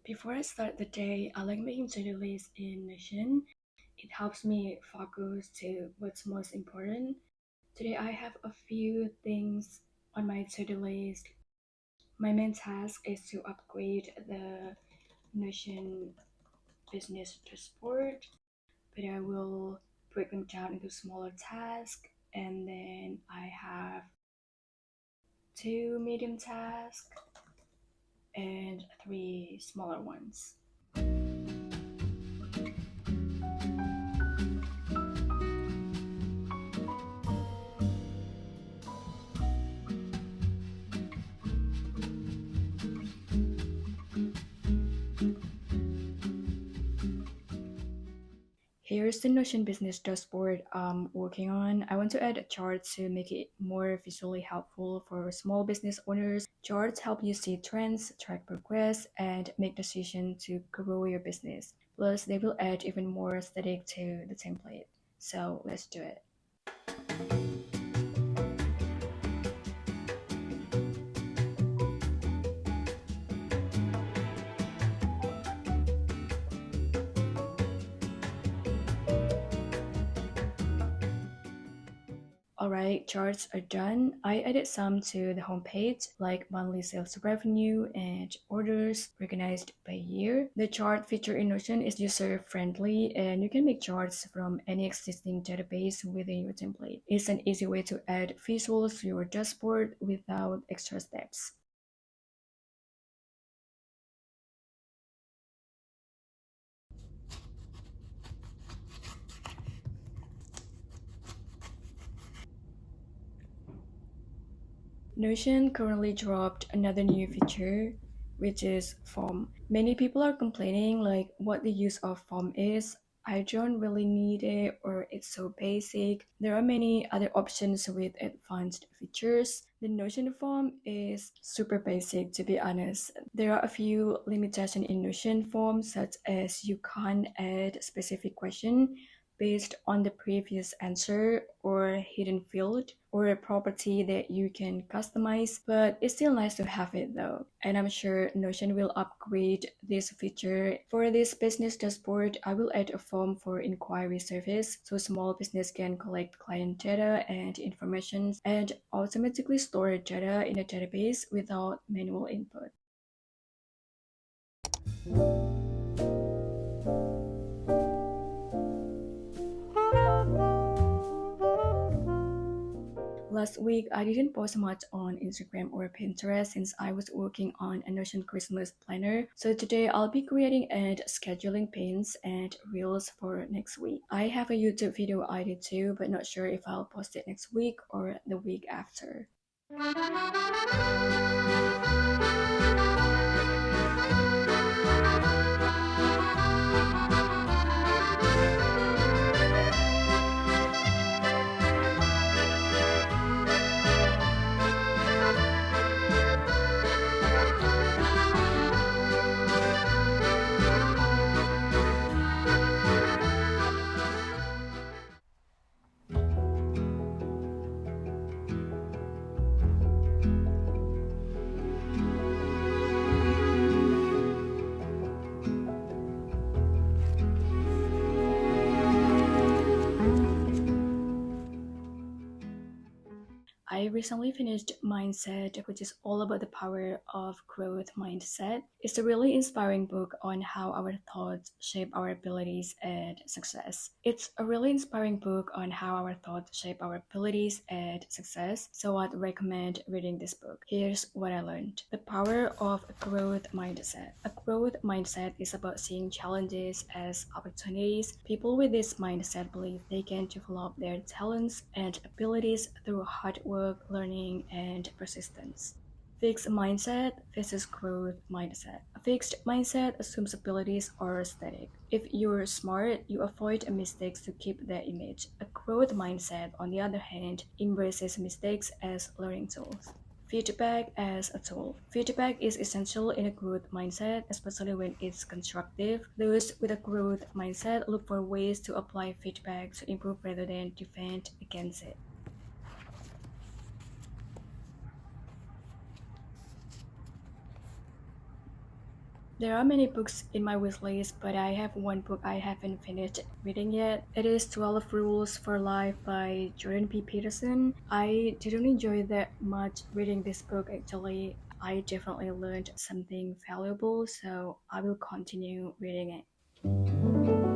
Before I start the day, I like making to-do lists in Notion. It helps me focus to what's most important. Today, I have a few things on my to-do list. My main task is to upgrade the Notion business dashboard, but I will break them down into smaller tasks, and then I have two medium tasks and three smaller ones. Here's the Notion business dashboard I'm working on. I want to add a chart to make it more visually helpful for small business owners. Charts help you see trends, track progress, and make decisions to grow your business. Plus, they will add even more aesthetic to the template. So let's do it. Alright, charts are done. I added some to the homepage, like monthly sales revenue and orders organized by year. The chart feature in Notion is user friendly, and you can make charts from any existing database within your template. It's an easy way to add visuals to your dashboard without extra steps. Notion currently dropped another new feature, which is foam. Many people are complaining like what the use of foam is. I don't really need it or it's so basic. There are many other options with advanced features. The Notion form is super basic to be honest. There are a few limitations in Notion form such as you can't add specific question based on the previous answer or hidden field or a property that you can customize, but it's still nice to have it though. And I'm sure Notion will upgrade this feature. For this business dashboard, I will add a form for inquiry service so small business can collect client data and information and automatically store data in a database without manual input. Last week, I didn't post much on Instagram or Pinterest since I was working on a Notion Christmas planner. So today I'll be creating and scheduling pins and reels for next week. I have a YouTube video idea too, but not sure if I'll post it next week or the week after. I recently finished Mindset, which is all about the power of growth mindset. It's a really inspiring book on how our thoughts shape our abilities and success. It's a really inspiring book on how our thoughts shape our abilities and success. So I'd recommend reading this book. Here's what I learned. The power of a growth mindset. A growth mindset is about seeing challenges as opportunities. People with this mindset believe they can develop their talents and abilities through hard work, learning, and persistence. Fixed mindset versus growth mindset. A fixed mindset assumes abilities are static. If you're smart, you avoid mistakes to keep that image. A growth mindset, on the other hand, embraces mistakes as learning tools. Feedback as a tool. Feedback is essential in a growth mindset, especially when it's constructive. Those with a growth mindset look for ways to apply feedback to improve rather than defend against it. There are many books in my wish list, but I have one book I haven't finished reading yet. It is 12 Rules for Life by Jordan B. Peterson. I didn't enjoy that much reading this book actually. I definitely learned something valuable, so I will continue reading it.